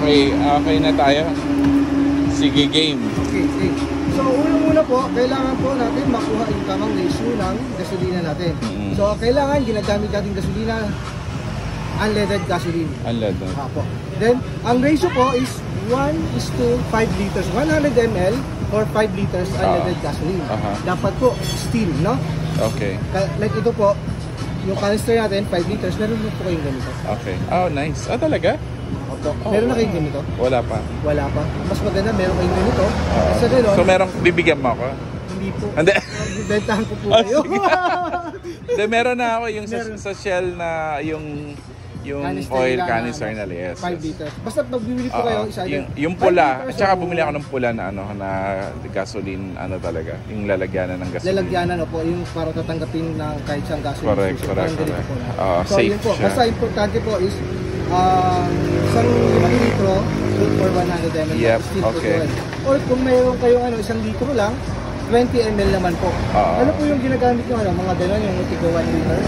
Okay, okay na tayo. Sige, game. Okay, okay. So, unang-una po, kailangan po natin makuha yung tamang ratio ng gasolina natin. So, kailangan ginagamit natin gasolina, unleaded gasoline. Unleaded. Apo. Then, ang ratio po is 1:5 liters. 100 ml or 5 liters unleaded gasoline. Dapat po, steel, no? Okay. Like ito po, yung canister natin, 5 liters, meron po kayong ganito. Okay. Oh, nice. Oh, talaga? Opo. Meron na kayong ganito? Wala pa. Wala pa. Mas maganda, meron kayong ganito. Sa ganun, so, merong bibigyan mo ako? hindi po. Hindi. Bibentahan ko po kayo. Hindi, meron na ako yung sa Shell na yung oil canister na yes. 5 liters. Basta pag bibili po kayo, isa yung pula, at saka bumili ako ng pula na na gasoline, talaga, yung lalagyanan ng gasoline. Lalagyanan po, yung para tatanggapin ng kahit siyang gasoline. Correct. So, safe yun po. siya. Basta importante po is, isang 5 litro, good for 100 ml. Yep, okay. Or kung mayroon kayong 1 litro lang, 20 ml naman po. Ano po yung ginagamit nyo? Mga gano'n, yung tigo 1 liter?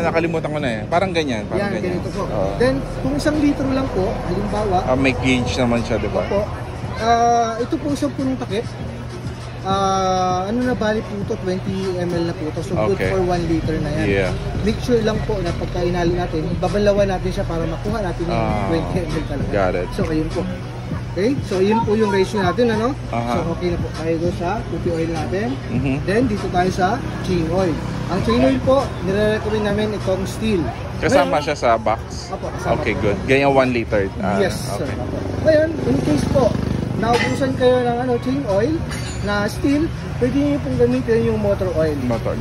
Nakalimutan ko na eh. Parang ganyan. Yan, ganito po. Then, kung 1 litro lang po, halimbawa, may gauge naman siya, di ba? Opo. Ito po isang punong takip. Bali po ito, 20 ml na po ito. So, good for 1 liter na yan. Yeah. Make sure lang po na pagka inali natin, babalawan natin siya para makuha natin yung 20 ml talaga. Got it. So, ayun po. Okay? So, yun po yung ratio natin, ano? So, okay na po tayo doon sa cookie oil natin. Then, dito tayo sa chain oil. Ang chain oil po, nire-recommend namin itong steel. Kasama siya sa box? Opo, kasama. Okay, good. Ganyan 1 liter. Yes, sir. Opo. Ngayon, in case po, naubusan kayo ng chain oil na steel, pwede nyo pong gamitin yung motor oil. Motor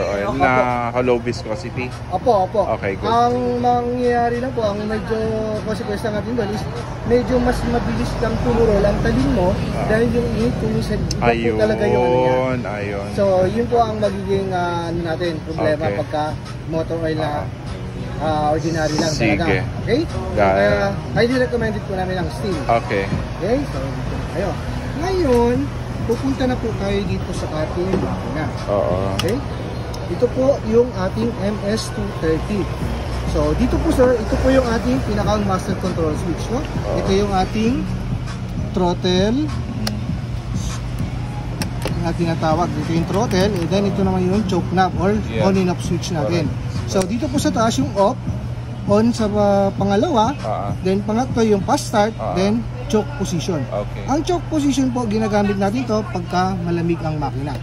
oil na low viscosity. Opo. Okay, good. Ang mangyayari lang po, ang medyo consequence natin doon is medyo mas mabilis lang tumurol ang talim mo dahil yung init tumisan po talaga yung Ayun. So, yun po ang magiging problema pagka motor oil na ordinary lang talaga. Okay? Kaya highly recommended po namin ang steel. Okay. Okay? So, ayo. Ngayon, pupunta na po tayo dito sa ating makina. Okay? Ito po yung ating MS230. So, dito po sir, ito po yung ating pinakang master control switch, no? Ito yung ating throttle. Yung ating natawag. Ito yung throttle. And then, ito naman yung choke knob or on and off switch natin. So, dito po sa taas yung off. On sa pangalawa. Then, pangatlo yung fast start. Then, choke position. Okay. Ang choke position po, ginagamit natin ito pagka malamig ang makina.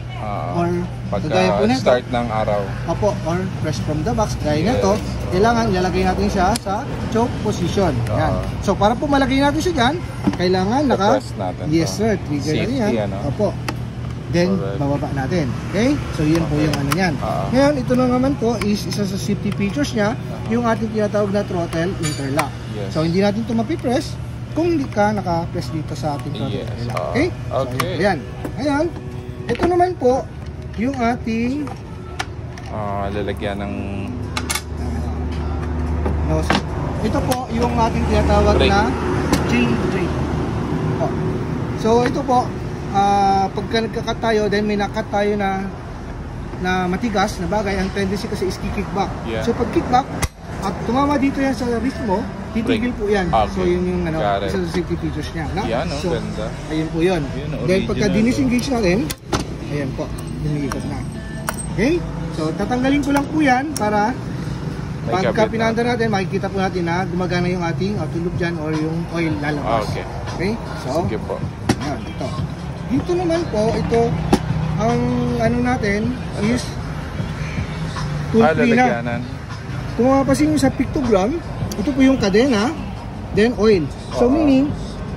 Or pagka po nito, start ng araw. Opo, or fresh from the box. Gaya nito, kailangan ilalagay natin siya sa choke position. Yan. So, para po malagay natin siya dyan, kailangan press natin. Yes sir, trigger natin yan. Opo. Then, bababa natin. Okay? So, yun po yung yan. Ngayon, ito na naman po is isa sa safety features niya, yung ating tinatawag na throttle interlock. So, hindi natin ito mapipress kung hindi ka naka-press dito sa ating throttle interlock. Okay? So, ayan. Ngayon, ito naman po yung ating lalagyan ng ito po yung ating tinatawag na chain brake. So, ito po pagka nagka-cut tayo, then may nakat tayo na matigas na bagay, ang tendency kasi is kickback. So pag kickback at tumama dito yan sa wrist mo, titigil po yan. So yun yung isa sa safety features niya. So ayun po yun. Then pagka dinisengage natin, ayan po, lumilipat na. Okay? So tatanggalin ko lang po yan para pagka pinanda natin, makikita po natin na gumagana yung ating tulog dyan or yung oil lalabas. Okay? So, sige po. Ayan, ito. Dito naman po, ito, ang natin is tool free na. Kung mapapansin nyo sa pictogram, ito po yung kadena, then oil. So meaning,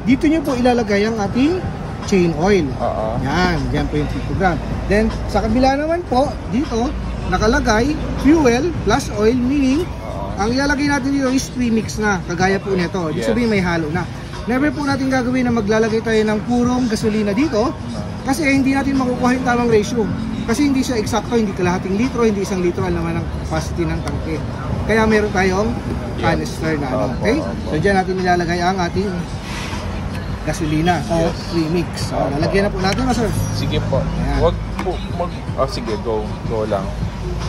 dito nyo po ilalagay ang ating chain oil. Yan, dyan po yung pictogram. Then, sa kabila naman po, dito, nakalagay fuel plus oil, meaning, ang ilalagay natin dito is premix na, kagaya po nito. Ibig sabihin may halo na. Never po natin gagawin na maglalagay tayo ng purong gasolina dito kasi hindi natin makukuha yung tamang ratio. Kasi hindi siya eksakto, hindi kalahating litro, hindi 1 litro ang laman ng capacity ng tangke. Kaya meron tayong canister na okay? So dyan natin nilalagay ang ating gasolina o premix. So, lalagyan na po natin, sir. Sige po. Wag po sige, go lang.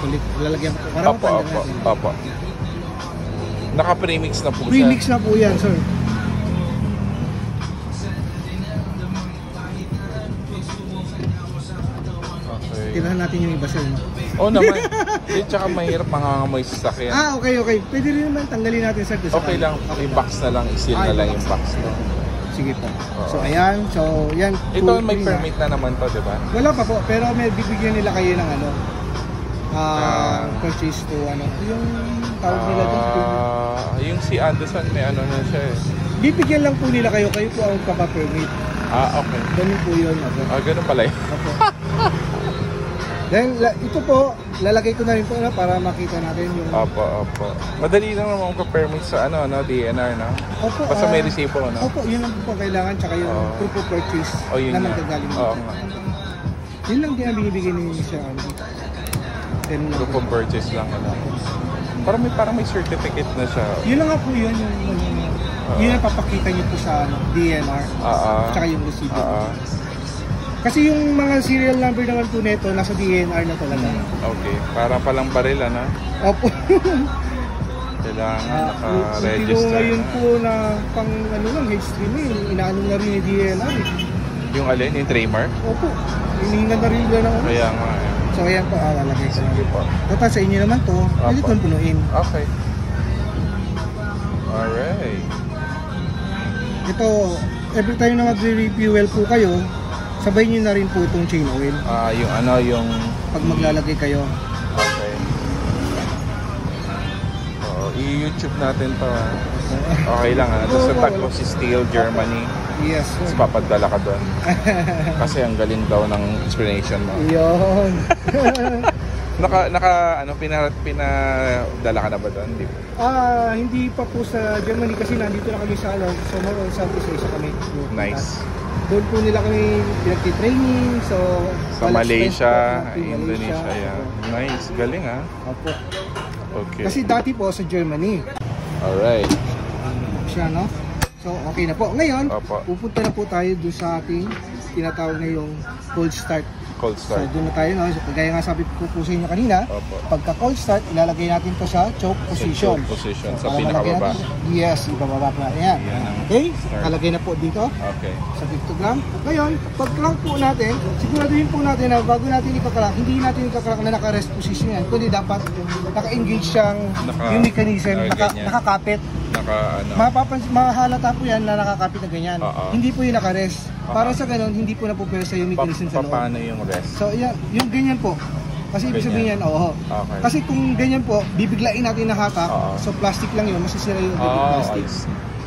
Ulit lalagyan po para mapanda natin. Naka-premix na po siya. Premix na po yan, sir. Okay. Tirahan natin yung iba, sir. Oo naman. Hindi, tsaka mahirap mangangamoy sa sakyan. Okay. Pwede rin naman tanggalin natin, sir. Okay lang, yung box na lang, i-seal na lang yung box. No? Sige po. So, ayan. So, yan. Ito may permit na naman to, di ba? Wala pa po, pero may bibigyan nila kayo ng ano, purchase to ano. Yung tawag nila doon. Yung si Anderson, may ano na siya eh. Bibigyan lang po nila kayo po ang papa-permit. Okay. Ganun po yun. Ganun pala yun. Then, ito po, lalagay ko na rin po para makita natin yung... Opo. Madali lang naman magpa-permit sa DNR, no? Opo. Basta may resibo, no? Opo, yun lang po kailangan, tsaka yung proof of purchase na magagaling dito. Yun lang din ang binibigay ni Sir dito. Proof of purchase lang, ano? Parang may certificate na siya. Yun lang nga po yun, yun ang papakita niyo po sa DNR, tsaka yung resibo. Kasi yung mga serial number naman po nito, nasa DNR na talaga. Okay, para palang baril, ano? Opo. Kailangan naka-register. Ngayon po na pang H3 inaano na rin yung DNR. Yung alin? Yung Tramer? Opo. Hinihingan na rin nila ng ano. Kaya nga eh. So ayan po, lalagay ko lang. Sige po. Total sa inyo naman to, pwede itong punuin. Okay. Alright. Ito, every time na mag-refuel po kayo, sabay nyo na rin po itong chain oil. Yung pag maglalagay kayo. Okay. I-YouTube natin to. Okay lang, sa Tagos Steel, Germany. Yes, sir. Tapos papadala ka doon. Kasi ang galing daw ng explanation mo. Yun. Pinadala ka na ba doon? Hindi pa po sa Germany kasi nandito na kami sa Southeast Asia kami. Nice. Doon po nila kami pinag-training, so sa Malaysia, Indonesia, yeah. Nice, galing Opo. Okay. Kasi dati po sa Germany. Alright. Siya, no? So, okay na po. Ngayon, Opo. pupunta na po tayo doon sa ating tinatawag na yung cold start. Cold start. So, doon na tayo, no? So, kagaya nga sabi ko po sa inyo kanina, Opo. pagka cold start, ilalagay natin to sa choke position. Choke position, So, sa pinakababa. Yes, ibababa po natin yan. Okay, kalagay na po dito. Okay. Sa pictogram. Ngayon, pag crank po natin, siguraduhin po natin na bago natin ika-crank, hindi natin ika-crank na naka-rest position yan. Kundi dapat naka-engage siyang yung mechanism, nakakapit. Mahalata po yan na nakakapit na ganyan. Hindi po yung naka-rest. Para sa ganun, hindi po napupwersa yung mechanism sa loob. Paano yung rest? So, yung ganyan po. Kasi ibig sabihin yan, Okay. Kasi kung ganyan po, bibiglain natin na hatak. So, plastic lang yun, masisira yung plastic.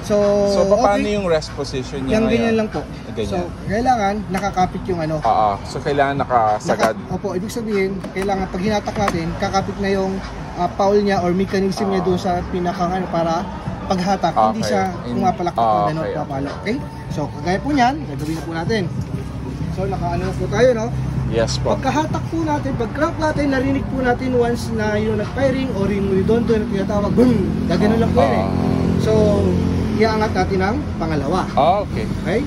So paano yung rest position niya yung ngayon? ganyan lang po. Ganyan. So, kailangan nakakapit yung ano. So, kailangan nakasagad. Opo, ibig sabihin, kailangan pag hinatak natin, kakapit na yung foul niya or mechanism niya doon sa pinakang para paghatak, hindi siya pumapalakpak na gano'n, papalo. Okay? So, kagaya po niyan, gagawin na po natin. So, nakaano na po tayo, no? Yes po. Pagkahatak po natin, pag-crank natin, narinig po natin once na yung nag-firing or yung redondo na tinatawag, boom! Gagano lang po yun So, iangat natin ang pangalawa. Okay. Okay?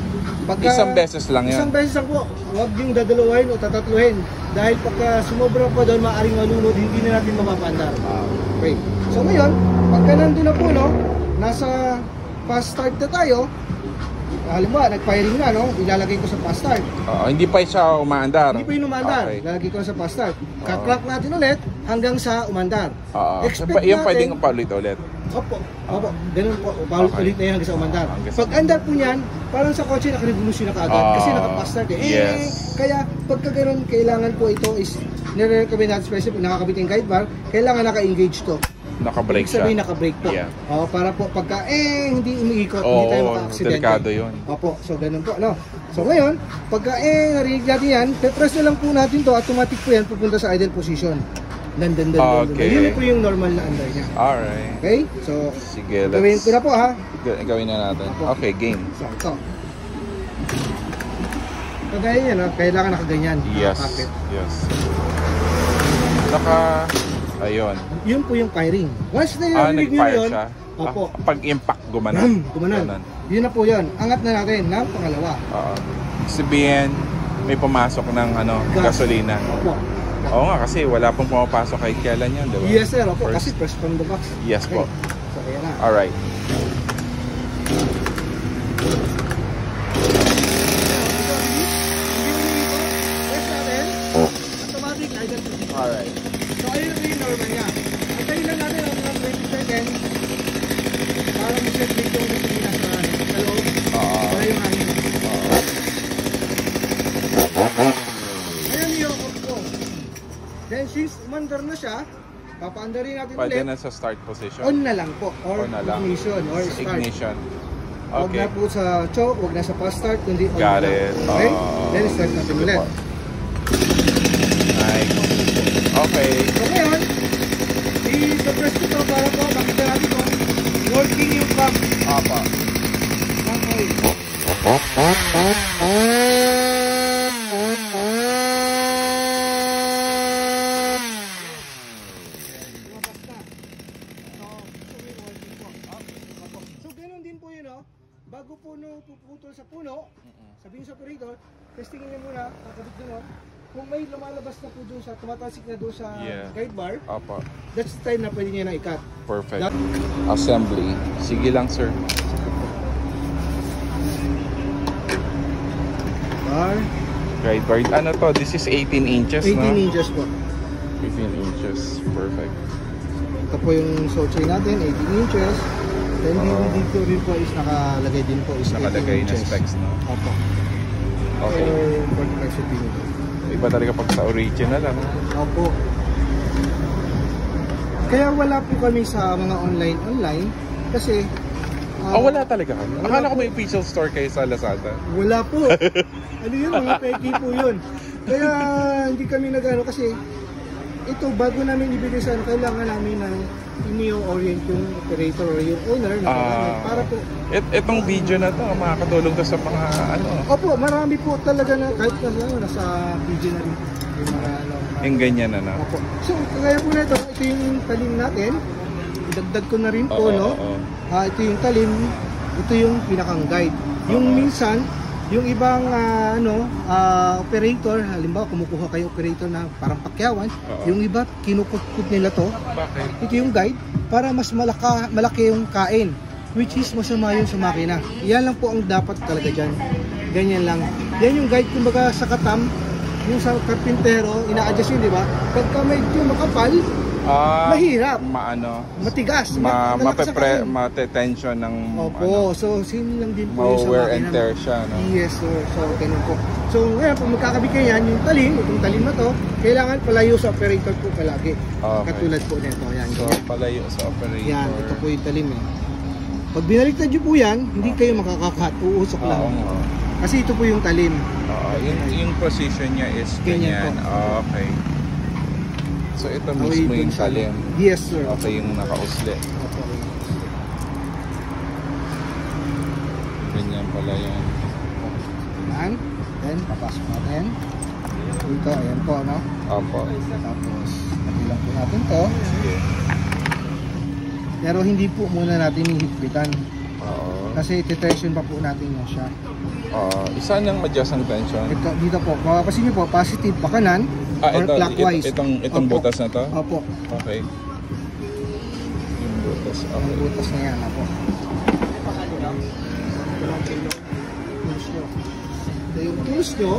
Isang beses lang yan? Isang beses lang po. Huwag yung dadalawahin o tatatluhin. Dahil pagka sumobra pa doon, maaaring malunod, hindi na natin mapapandar. Okay. So ngayon, pagka nandun na po, no, nasa fast start na tayo, halimbawa, nag-firing na, no? Ilalagay ko sa fast start. Hindi pa siya umaandar? Hindi pa yung umandar. Okay. Ilalagay ko sa fast start. Kaklock natin ulit hanggang sa umandar. Expect yung natin, pwedeng paulit-ulit? Opo. Ganun po. Paulit na yan hanggang sa umandar. Pag andar po niyan, parang sa kotse naka-revolution na kaagad. Kasi naka-fast start Kaya pagka ganun, kailangan po ito is nire-recommend natin specific, nakakabit yung guide bar, kailangan naka-engage to. Naka-brake siya. Sabihin naka-brake po. Yeah. Para po pagka hindi umiikot, hindi tayo maka-aksidente. Delikado yun. Opo, so ganun po, no? So ngayon, pagka narinig natin yan, pe-press na lang po natin to, automatic po yan, pupunta sa idle position. Dandan. Yun po yung normal na andar niya. Alright. Okay? So, sige, gawin ko na po ha. Gawin na natin. Okay, game. So, ito. Kagaya yan, no? Kailangan nakaganyan. Yes. Ayun. Yun po yung firing. Once na narinig nyo yun, opo. Pag-impact, gumanan. Yun na po yun. Angat na natin ng pangalawa. Sabihin, may pumasok ng gasolina. Opo. Oo nga, kasi wala pong pumapasok kahit kailan yan, diba? Yes sir, opo. Kasi first from the box. Yes po. So, ayan na. Alright. Automatic idle position. Alright. So ayun yung normal niya. Antayin lang natin ang mga 20 seconds para mag-set yung gasolina sa loob. Para yung hangin. Ngayon yung off ko. Then since umandar na siya, papaandarin natin Pwede ulit. na sa start position. On na lang po. Or On na lang. ignition or Sa start. ignition. Huwag Okay. na po sa choke, huwag na sa fast start, kundi on Got na lang. it. Okay? Then start natin Sige ulit. po. Nice. Okay. So ngayon, i-suppress ko ito para po makita natin kung working yung pump. Apa. Pump oil. Lumabas na. So ganun din po yun, oh. Bago puno puputol sa puno, sabihin sa operator, testingin niya muna, kakabit doon, oh. Kung may lumalabas na po doon sa, tumatasik na doon sa guide bar, Apa. that's the time na pwede niya na i-cut. Perfect. Assembly. Sige lang, sir. Bar, Guide bar. Ano to? This is 18 inches, 18 no? inches po. 18 inches. Perfect. Ito po yung soul chain natin, 18 inches. Then dito rin po is nakalagay din po is 18 Nakalagay na inches. specs, no? Opo. Okay. Or 45 cm. Iba talaga pag sa original, ano? Opo. Kaya wala po kami sa mga online kasi Wala talaga. Akala ko may official store kayo sa Lazada. wala po. Ano yun, mga peki po yun. Kaya hindi kami nag-ano kasi ito bago namin ibigay sa kailangan namin ng inio-orient yung operator or yung owner na para po. Itong video na to, makakatulong to sa mga ano. Opo, marami po talaga na kahit nasa video na rin yung mga ano. Yung ganyan na. Opo. So, kaya po na ito yung talim natin. Idagdag ko na rin po, no? Ito yung talim, ito yung pinakang guide. Yung minsan, yung ibang operator, halimbawa kumukuha kayo operator na parang pakyawan, yung iba kinukukut nila to. Bakit? Ito yung guide para mas malaki yung kain, which is masama yun sa makina. Yan lang po ang dapat talaga dyan. Ganyan lang. Yan yung guide kumbaga sa katam, yung sa karpintero, ina-adjust yun, di ba? Pagka medyo makapal, mahirap. Matigas. Mate-tension ng Opo, so sin lang din po yung sa wear makina. and tear siya, no? Yes, so ganun po. So ngayon, pag magkakabit kayo yan, yung talim, itong talim na to, kailangan palayo sa operator po palagi. Okay. Katulad po nito. Yan, So, palayo sa operator. yan, ito po yung talim eh. Pag binaliktad nyo po yan, hindi kayo makakakat, uusok lang. Kasi ito po yung talim. Yung position niya is Ganyan ganyan. po. Okay. So ito mismo yung talim. Yes, sir. Okay, yung nakausli. Opo. Ganyan pala yan. Yan. Then, papasok natin. Dito, ayan po, no? Opo. Tapos, nabilang po natin to. Sige. Pero hindi po muna natin hihigpitan. Oo. Kasi iti-tension pa po natin yan siya. Isa nang adjust ang tension. Ito, dito po, mapapasin nyo po, positive pa kanan or clockwise. Itong Opo. butas na to? Opo. Okay. Yung butas. Ang Okay. butas na yan, opo. So, yung tools nyo,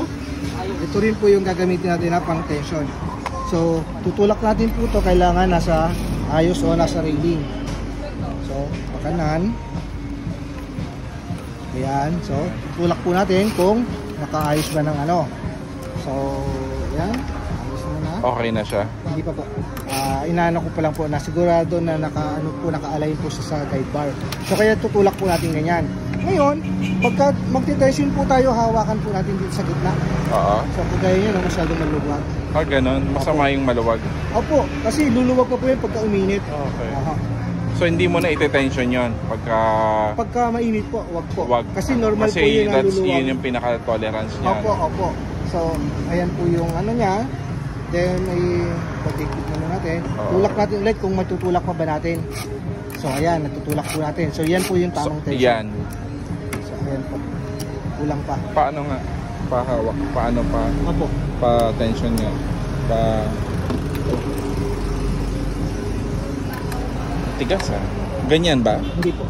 ito rin po yung gagamitin natin na pang tension. So, tutulak natin po ito, kailangan nasa ayos o nasa railing. So, pakanan. Ayan, so tutulak po natin kung nakaayos ba ng ano. So, ayan, ayos na. Okay na siya. Hindi pa po. Inaano ko pa lang po na sigurado na naka-align po siya sa guide bar. So, kaya tutulak po natin ganyan. Ngayon, pagka magte-tension po tayo, hawakan po natin dito sa gitna. Oo. So, pag gaya nyo, masyadong maluwag. Ganun. Masama yung maluwag. Opo, kasi luluwag pa po yun pagka uminit. Okay. Aha. So hindi mo na ite-tension yon Pagka mainit po, wag po. Wag. Kasi normal Kasi po yun ang that's luluwag. yun yung pinaka-tolerance niya. Opo. So, ayan po yung ano niya. Then, pag-ikit na natin. Tulak natin ulit kung matutulak pa ba natin. So, ayan, natutulak po natin. So, yan po yung tamang tension. Yan. So, ayan po. Kulang pa. Paano nga? Pahawak. Paano pa? Opo. Pa-tension niya. Tigas, ha? Ganyan ba? Hindi po.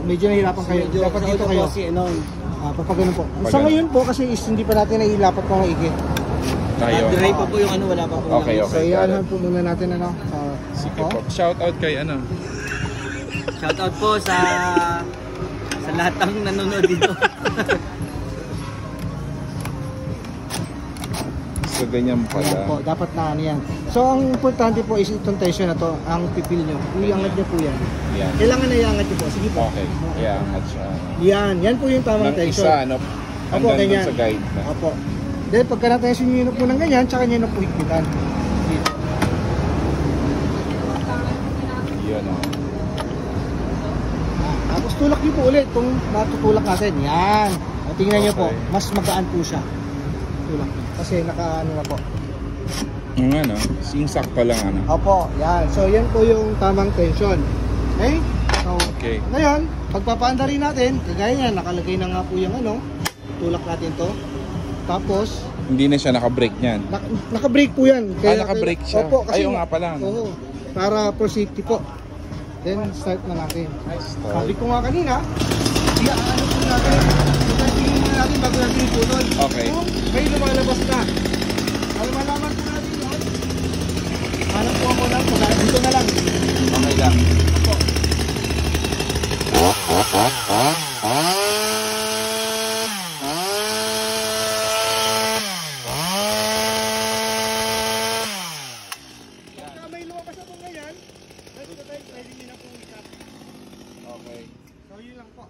Medyo nahihirapan kayo. Dapat dito kayo. Pag ganun po. Sa ganun. ngayon po kasi is hindi pa natin nailapat pa maigi. Tayo. Dry pa po yung ano, wala pa po. Okay, So okay. got iyan it. po muna natin ano. Sige po. Shout out kay ano. Shoutout po sa lahat ng nanonood dito. So ganyan Ayan pala. po, dapat na ano yan. So ang importante po is itong tension na to, ang pipil nyo. Iangat nyo po yan. Yan. Kailangan na iangat nyo po. Sige po. Okay. Yeah, angat siya. Yan po yung tamang Ng tension. isa, ano? Opo, Hanggang dun ganyan. sa guide na. Opo. Then pagka natension nyo na po ng ganyan, tsaka nyo na po higpitan. Dito. Yun o. Tapos tulak nyo po ulit kung natutulak natin. Yan. O, tingnan nyo po, Okay. mas magaan po siya. Tulak. Kasi naka ano na po. Yung ano, yung sakto lang ano. Opo, yan. So yan po yung tamang tension. Okay? So, Okay. ngayon, pagpapaanda rin natin, kagaya yan, nakalagay na nga po yung ano, tulak natin to. Tapos, Hindi na siya naka-break niyan. naka-brake po yan. Naka-brake siya. Opo, kasi Ayaw nga pala. Oo, para for safety po. Then, start na natin. Nice Sabi ko nga kanina, ano po natin, tingin muna natin bago natin iputol. Okay. Kung may lumalabas na, malaman po natin yun. Hanap po ako lang, dito na lang. Okay lang. Opo. Pagka may lumabas na po ngayon, pwede nyo na po i-cut. Okay. So yun lang po.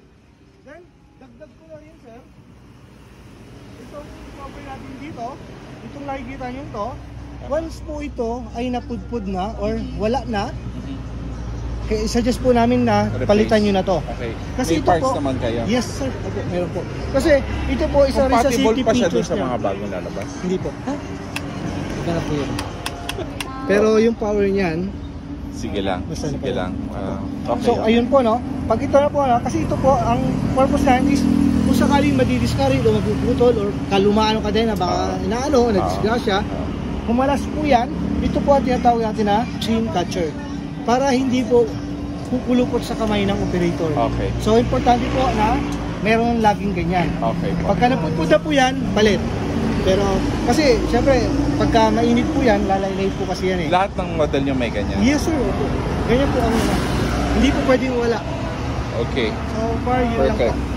Then, dagdag ko na rin sir. Itong cover natin dito, itong nakikita nyo to, once po ito ay napudpud na or wala na, kaya suggest po namin na Replace. palitan nyo na to. Okay. Kasi May ito parts po, naman kayo. Yes sir, opo, meron po. Kasi ito po isa rin sa Compatible safety pa siya dun features sa niya. mga bagong lalabas. Hindi po. Ha? Ito na po yun. Pero yung power niyan, Sige lang. Basta na Sige po. lang. Okay. so ayun po no, pag ito na po no, kasi ito po ang purpose niyan is kung sakaling madidiscourage o mapuputol or kalumaan ka din na baka inaano, nadisgrasya, humalas po yan, ito po ang tinatawag natin na chain catcher para hindi po pupulupot sa kamay ng operator. Okay. So importante po na meron laging ganyan. Okay po. Pagka napupunta po yan, palit. Pero kasi syempre pagka mainit po yan, lalaylay po kasi yan eh. Lahat ng model nyo may ganyan? Yes sir, opo. Ganyan po ang hindi po pwedeng wala. Okay. So far yun lang Perfect. po.